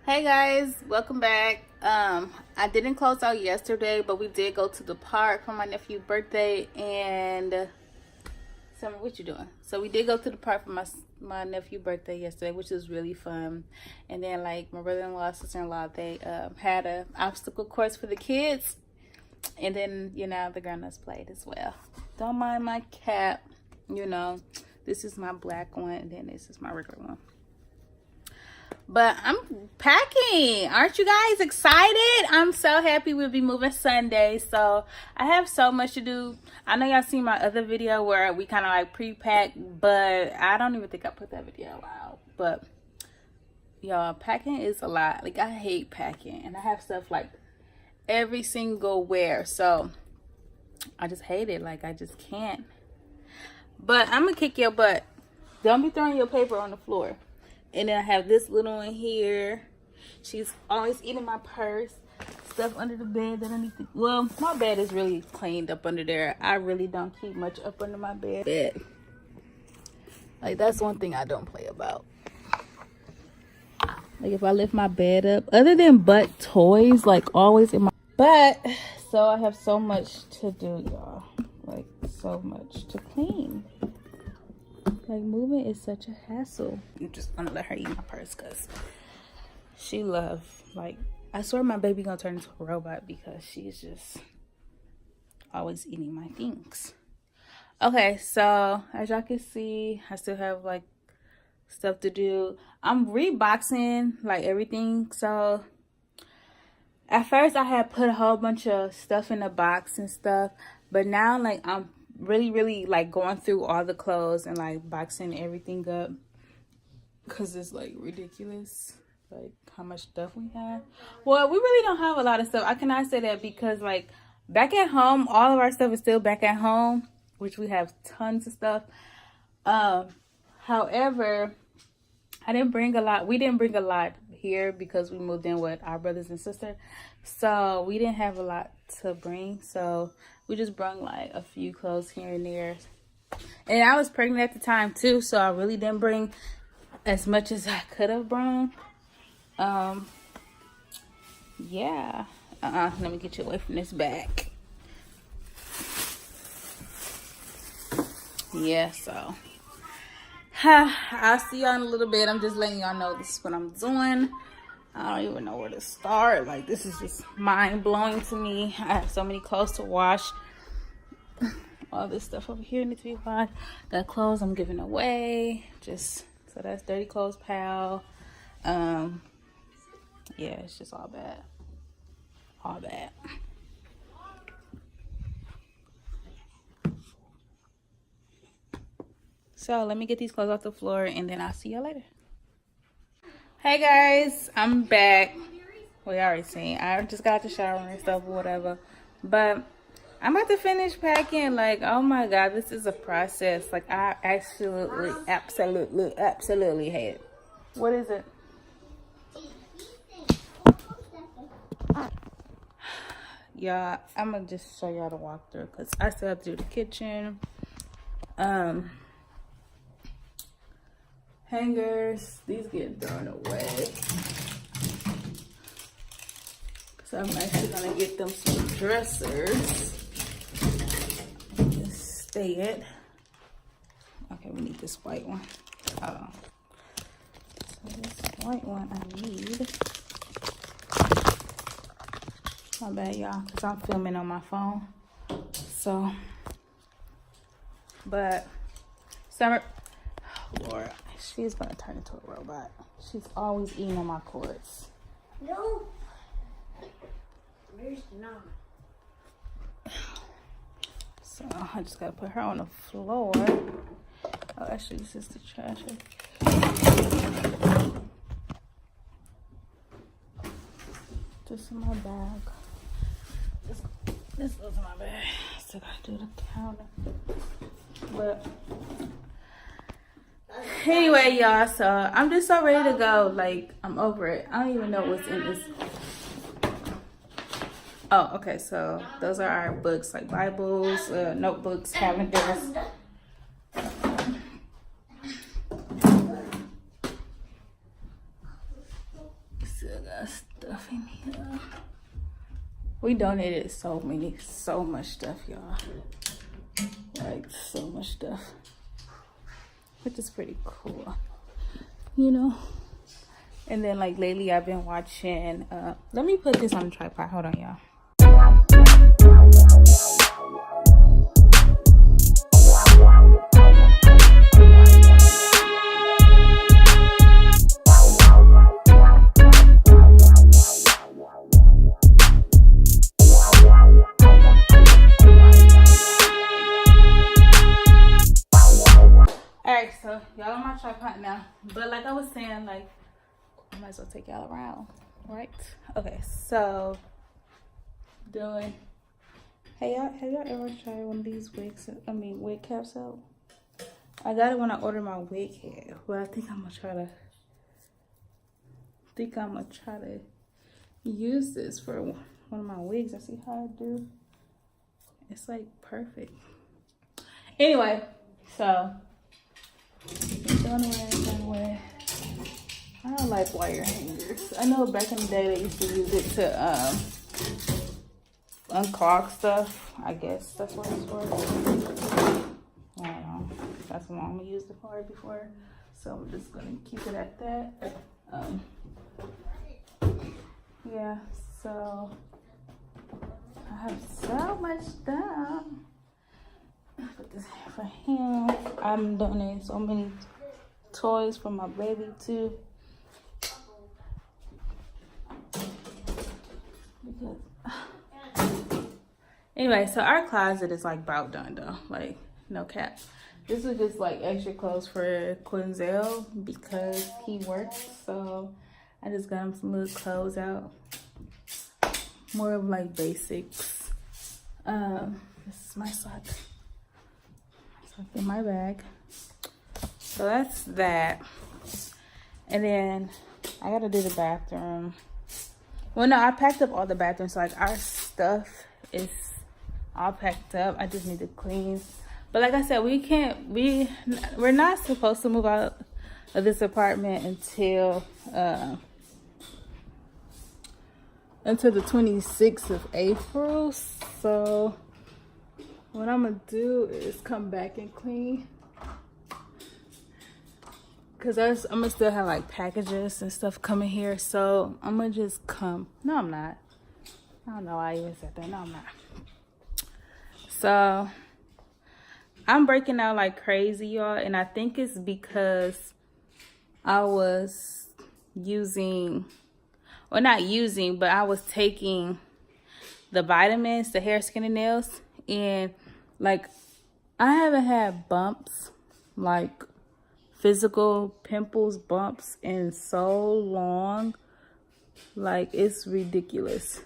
Hey guys, welcome back. I didn't close out yesterday, but we did go to the park for my nephew's birthday. And Summer, what you doing? So we did go to the park for my nephew's birthday yesterday, which was really fun. And then like my brother-in-law, sister-in-law, they had an obstacle course for the kids. And then the grown-ups played as well. Don't mind my cap. This is my black one, and then this is my regular one. But I'm packing. Aren't you guys excited? I'm so happy we'll be moving Sunday. So I have so much to do. I know y'all seen my other video where we kind of like pre-pack, but I don't even think I put that video out. But y'all, packing is a lot. Like, I hate packing, and I have stuff like every single wear. So I just hate it. Like, I just can't. But I'm gonna kick your butt. Don't be throwing your paper on the floor. And then I have this little one here. She's always eating my purse. Stuff under the bed that I need to... Well, my bed is really cleaned up under there. I really don't keep much up under my bed. Like, that's one thing I don't play about. Like, if I lift my bed up, other than butt toys, like, always in my... But, so I have so much to do, y'all. Like, so much to clean. Like, moving is such a hassle. I'm just gonna let her eat my purse because she loves, like, I swear my baby gonna turn into a robot because she's just always eating my things. Okay, so as y'all can see, I still have like stuff to do. I'm reboxing like everything. So at first I had put a whole bunch of stuff in the box and stuff, but now like I'm really like going through all the clothes and like boxing everything up because it's like ridiculous like how much stuff we have. Well, we really don't have a lot of stuff. I cannot say that because like back at home, all of our stuff is still back at home, which we have tons of stuff. However, we didn't bring a lot here because we moved in with our brothers and sisters, so we didn't have a lot to bring. So we just brought like a few clothes here and there. And I was pregnant at the time too, so I really didn't bring as much as I could have brought. Yeah. Let me get you away from this bag. Yeah, so I'll see y'all in a little bit. I'm just letting y'all know this is what I'm doing. I don't even know where to start. Like, this is just mind-blowing to me. I have so many clothes to wash. All this stuff over here needs to be washed. Got clothes I'm giving away. So that's dirty clothes pile. Yeah, it's just all bad. All bad. So let me get these clothes off the floor and then I'll see you later. Hey guys, I'm back. We already seen. I just got the shower and stuff or whatever. But I'm about to finish packing. Like, oh my God, this is a process. Like, I absolutely hate it. What is it? Yeah, I'm gonna just show y'all the walkthrough because I still have to do the kitchen. Hangers, these get thrown away. So I'm actually gonna get them some dressers. Just stay it. Okay, we need this white one. So this white one I need. My bad, y'all, because I'm filming on my phone. So, but Summer, oh Lord, she's gonna turn into a robot. She's always eating on my cords. No. Where's not? So I just gotta put her on the floor. Oh, actually, this is the trash. This in my bag. This goes in my bag. Still gotta do the counter. But anyway, y'all, so I'm just so ready to go. Like, I'm over it. I don't even know what's in this. Oh, okay, so those are our books, like Bibles, notebooks, calendars. Still got stuff in here. We donated so much stuff, y'all. Like, so much stuff. Which is pretty cool, you know? And then, like, lately I've been watching, let me put this on the tripod. Hold on, y'all. Alright, so y'all on my tripod now. But like I was saying, like, I might as well take y'all around, right? Okay, so doing. Hey, y'all, have y'all ever tried one of these wigs? Wig caps out. I got it when I ordered my wig head, but I think I'm gonna try to use this for one of my wigs. I see how I do. It's like perfect. Anyway, so. Done with. I don't like wire hangers. I know back in the day they used to use it to unclog stuff. I guess that's what it's for. I don't know. That's what Mama used it for before. So I'm just gonna keep it at that. Yeah, so I have so much stuff. Put this for him. I'm donating so many toys for my baby too. Anyway, so our closet is like about done though. Like, no cap. This is just like extra clothes for Quinzel because he works. So I just got him some little clothes out. More of like basics. This is my sock. In my bag. So that's that. And then I gotta do the bathroom. Well, no, I packed up all the bathrooms. So like our stuff is all packed up. I just need to clean. But like I said, we're not supposed to move out of this apartment until the 26th of April. So what I'm gonna do is come back and clean, cause I'm gonna still have like packages and stuff coming here. So I'm gonna just come. No, I'm not. I don't know why I even said that. No, I'm not. So I'm breaking out like crazy, y'all, and I think it's because I was using, well, not using, but I was taking the vitamins, the hair, skin, and nails. And like, I haven't had bumps, like physical pimples, bumps in so long. Like, it's ridiculous.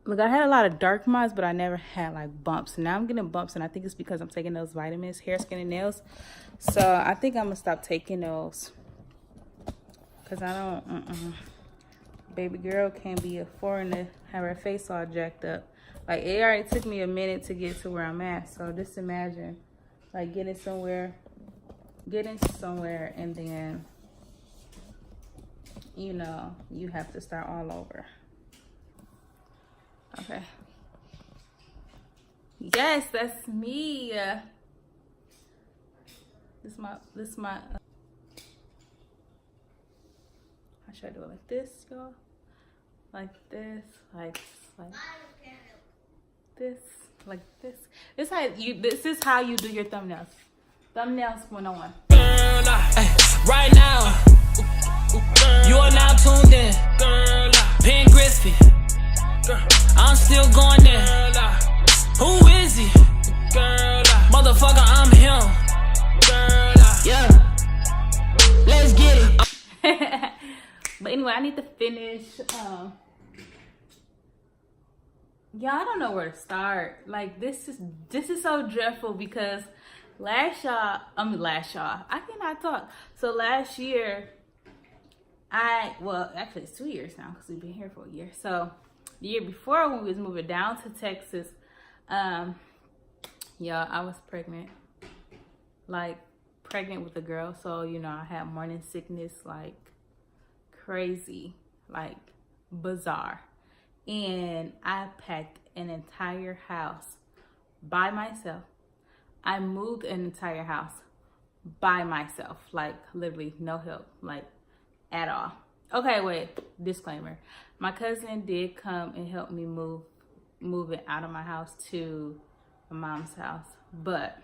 Look, I had a lot of dark marks, but I never had like bumps. Now I'm getting bumps, and I think it's because I'm taking those vitamins, hair, skin, and nails. So I think I'm gonna stop taking those, cause I don't. Baby girl can't be a foreigner, have her face all jacked up. Like, it already took me a minute to get to where I'm at. So just imagine, like, getting somewhere, and then, you know, you have to start all over. Okay. Yes, that's me. This my. How should I do it? Like this, y'all? Like this, like this, like this. This is how you do your thumbnails. Thumbnails 101. Right now, you are now tuned in. Ben Griffey, I'm still going there. Who is he? Motherfucker, I'm him. Yeah, let's get it. But anyway, I need to finish. Yeah, I don't know where to start. Like, this is so dreadful because last year, I cannot talk. So last year, actually it's 2 years now because we've been here for a year. So the year before, when we was moving down to Texas, yeah, I was pregnant. Like, pregnant with a girl. So, you know, I had morning sickness like crazy, like bizarre. And I packed an entire house by myself. I moved an entire house by myself, like literally no help, like at all. Okay, wait, disclaimer. My cousin did come and help me move it out of my house to my mom's house, but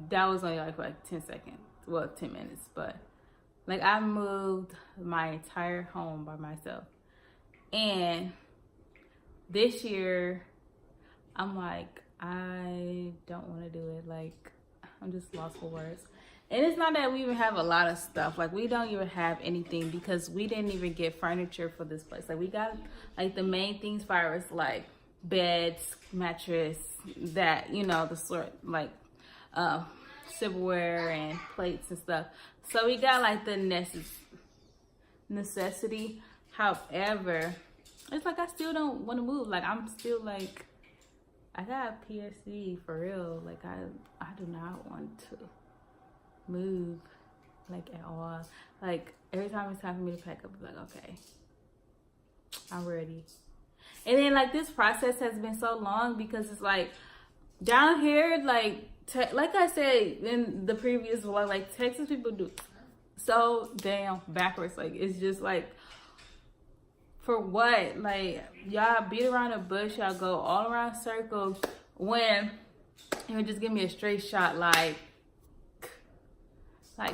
that was only like for like 10 seconds, well, 10 minutes, but like I moved my entire home by myself. And this year, I'm like, I don't want to do it. Like, I'm just lost for words. And it's not that we even have a lot of stuff. Like, we don't even have anything because we didn't even get furniture for this place. Like, we got, like, the main things far as, like, beds, mattress, that, you know, the sort, like, silverware and plates and stuff. So we got, like, the necessity. However, it's like I still don't want to move. Like, I'm still, like, I got PTSD for real. Like, I do not want to move, like, at all. Like, every time it's time for me to pack up, I'm like, okay, I'm ready. And then, like, this process has been so long because it's like down here, like I said in the previous vlog, like, Texas people do so damn backwards. Like, it's just like, for what? Like, y'all beat around the bush, y'all go all around circles when you would just give me a straight shot. Like,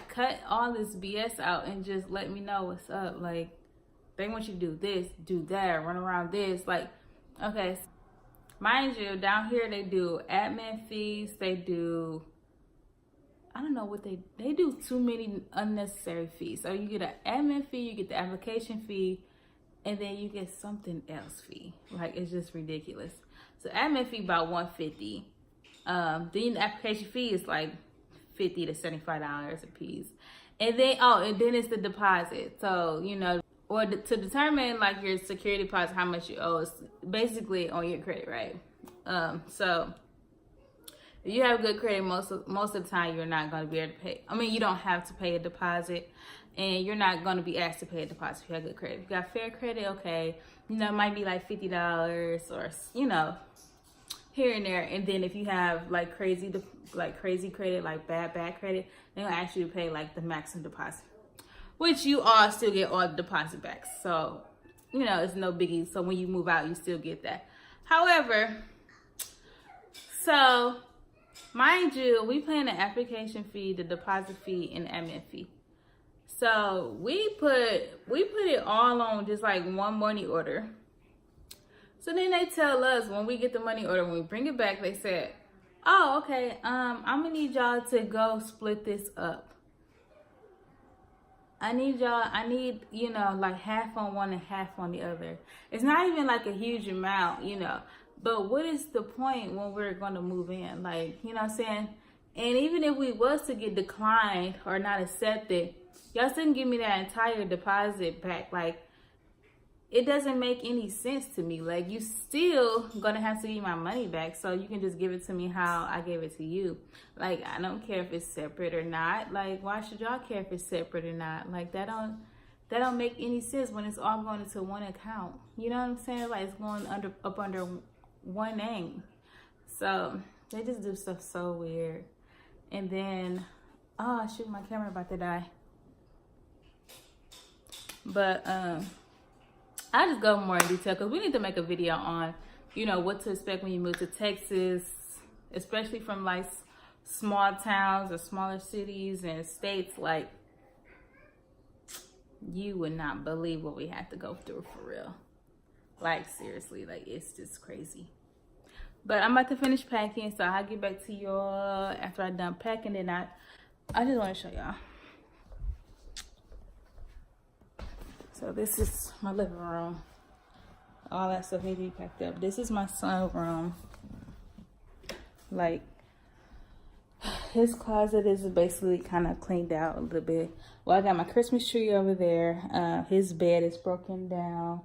cut all this BS out and just let me know what's up. Like, they want you to do this, do that, run around this. Like, okay, mind you, down here they do admin fees. They do, I don't know what they do too many unnecessary fees. So you get an admin fee, you get the application fee, and then you get something else fee. Like, it's just ridiculous. So admin fee about $150. Then the application fee is like $50 to $75 a piece. And then, and then it's the deposit. So, you know, or to determine like your security deposit, how much you owe, is basically on your credit, right? So if you have good credit, most of the time you're not going to be able to pay. I mean, you don't have to pay a deposit, and you're not going to be asked to pay a deposit if you have good credit. If you got fair credit, okay, you know, it might be like $50 or, you know, here and there. And then if you have like crazy credit, like bad credit, they're going to ask you to pay like the maximum deposit, which you all still get all the deposit back. So, you know, it's no biggie. So when you move out, you still get that. However, so mind you, we paying the application fee, the deposit fee, and the admin fee. So we put it all on just like one money order. So then they tell us when we get the money order, when we bring it back, they said, oh, okay, I'm gonna need y'all to go split this up. I need, you know, like half on one and half on the other. It's not even like a huge amount, you know, but what is the point when we're gonna move in? Like, you know what I'm saying? And even if we was to get declined or not accepted, y'all still give me that entire deposit back. Like, it doesn't make any sense to me. Like, you still gonna have to give my money back, so you can just give it to me how I gave it to you. Like, I don't care if it's separate or not. Like, why should y'all care if it's separate or not? Like, that don't make any sense when it's all going into one account. You know what I'm saying? Like, it's going up under one name. So they just do stuff so weird. And then, oh shoot, my camera about to die. But I'll just go more in detail because we need to make a video on, you know, what to expect when you move to Texas, especially from like small towns or smaller cities and states. Like, you would not believe what we have to go through for real. Like, seriously, like, it's just crazy. But I'm about to finish packing, so I'll get back to y'all after I'm done packing. And I just want to show y'all. So this is my living room. All that stuff needs to be packed up. This is my son's room. Like, his closet is basically kind of cleaned out a little bit. Well, I got my Christmas tree over there. His bed is broken down.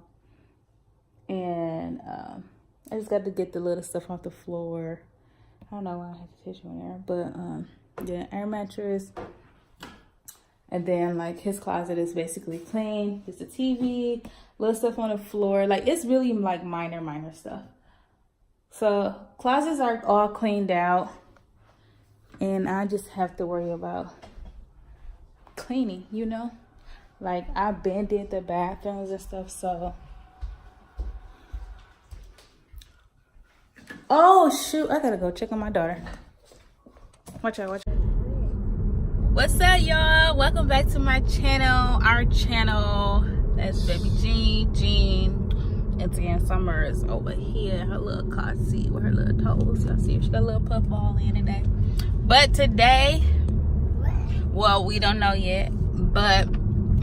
And I just got to get the little stuff off the floor. I don't know why I have the tissue in there. But yeah, air mattress. And then like his closet is basically clean. It's a TV, little stuff on the floor. Like it's really like minor stuff. So closets are all cleaned out. And I just have to worry about cleaning, you know? Like I been did the bathrooms and stuff, so. Oh shoot, I gotta go check on my daughter. Watch out. What's up, y'all? Welcome back to my channel, our channel. That's baby Jean. And then Summer is over here in her little car seat with her little toes. Y'all see her? She got a little puff ball in today. But today, well, we don't know yet, but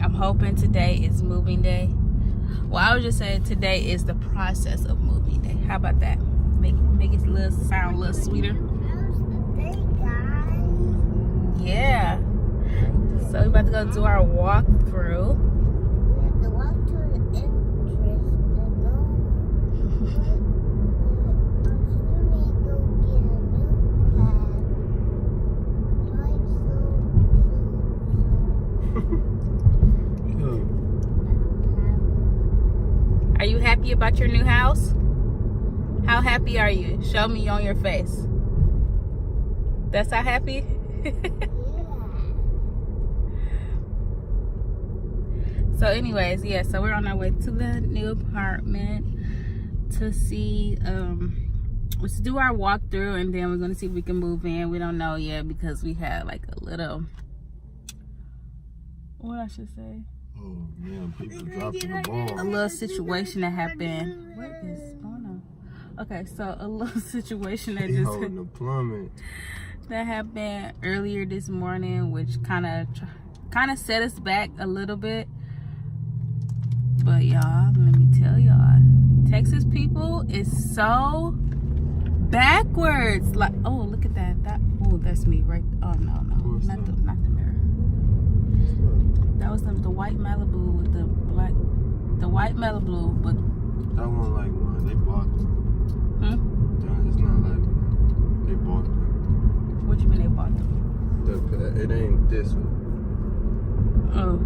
I'm hoping today is moving day. Well, I was just saying today is the process of moving day. How about that? Make it sound a little sweeter. Yeah. So we're about to go do our walkthrough. We have to walk to the entrance and go. Go get a new pad. Are you happy about your new house? How happy are you? Show me on your face. That's how happy? So anyways, yeah, so we're on our way to the new apartment to see, let's do our walkthrough, and then we're going to see if we can move in. We don't know yet because we had like a little, what I should say? Oh, man, people dropping the ball. A little situation that happened. What is going on? Okay, so a little situation that just holding the plumbing. That happened earlier this morning, which kind of set us back a little bit. But y'all, let me tell y'all, Texas people is so backwards. Like, oh, look at that. Oh, that's me, right? Oh no, not the mirror. That was the white Malibu with the black, the white Malibu, but that one like mine. They bought them. It's not like mine. They bought them. What you mean they bought them? It ain't this one. Oh.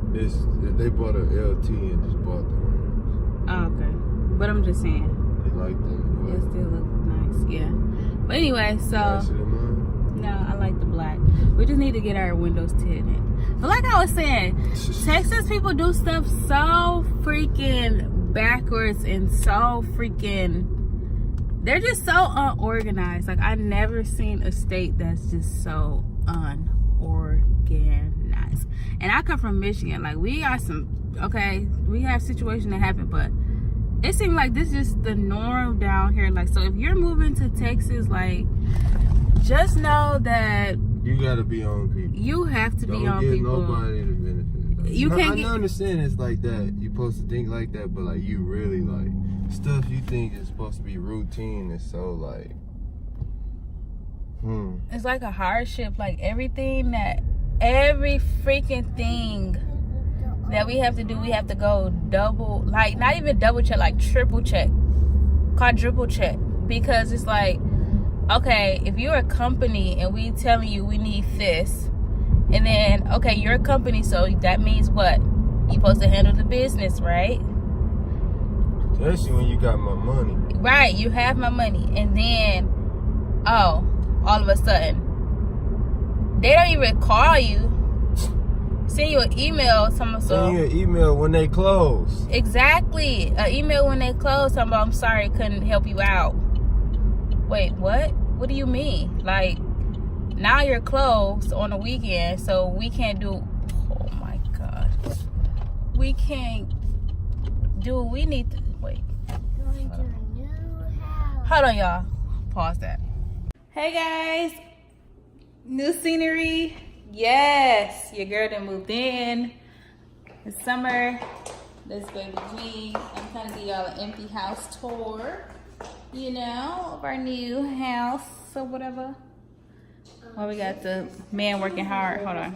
They bought an LT and just bought the ones. Oh, okay. But I'm just saying. They like that. It still look nice, yeah. But anyway, so no, I like the black. We just need to get our windows tinted. But like I was saying, Texas people do stuff so freaking backwards and so freaking, they're just so unorganized. Like I never seen a state that's just so unorganized. And I come from Michigan. Like we have situations that happen, but it seems like this is the norm down here. Like, so if you're moving to Texas, like, just know that you gotta be on people. You have to be on people. people. Nobody to benefit. Like, You can't. I understand it's like that. You're supposed to think like that, but like you really like stuff you think is supposed to be routine is so like. It's like a hardship. Like every freaking thing that we have to do, we have to go double, like not even double check, like triple check, quadruple check, because it's like, okay, if you're a company and we telling you we need this, and then okay, you're a company, so that means what? You're supposed to handle the business, right? Especially when you got my money. Right, you have my money, and then all of a sudden they don't even call you. Send you an email. Send you an email when they close. Exactly. An email when they close. I'm sorry, couldn't help you out. Wait, what? What do you mean? Like, now you're closed on the weekend, so we can't do. Oh my God. We can't do what we need to. Wait. Going to a new house. Hold on, y'all. Pause that. Hey guys. New scenery. Yes, your girl done moved in. It's summer. This baby G. I'm trying to give y'all an empty house tour, you know, of our new house or whatever. Well, we got the man working hard. Hold on.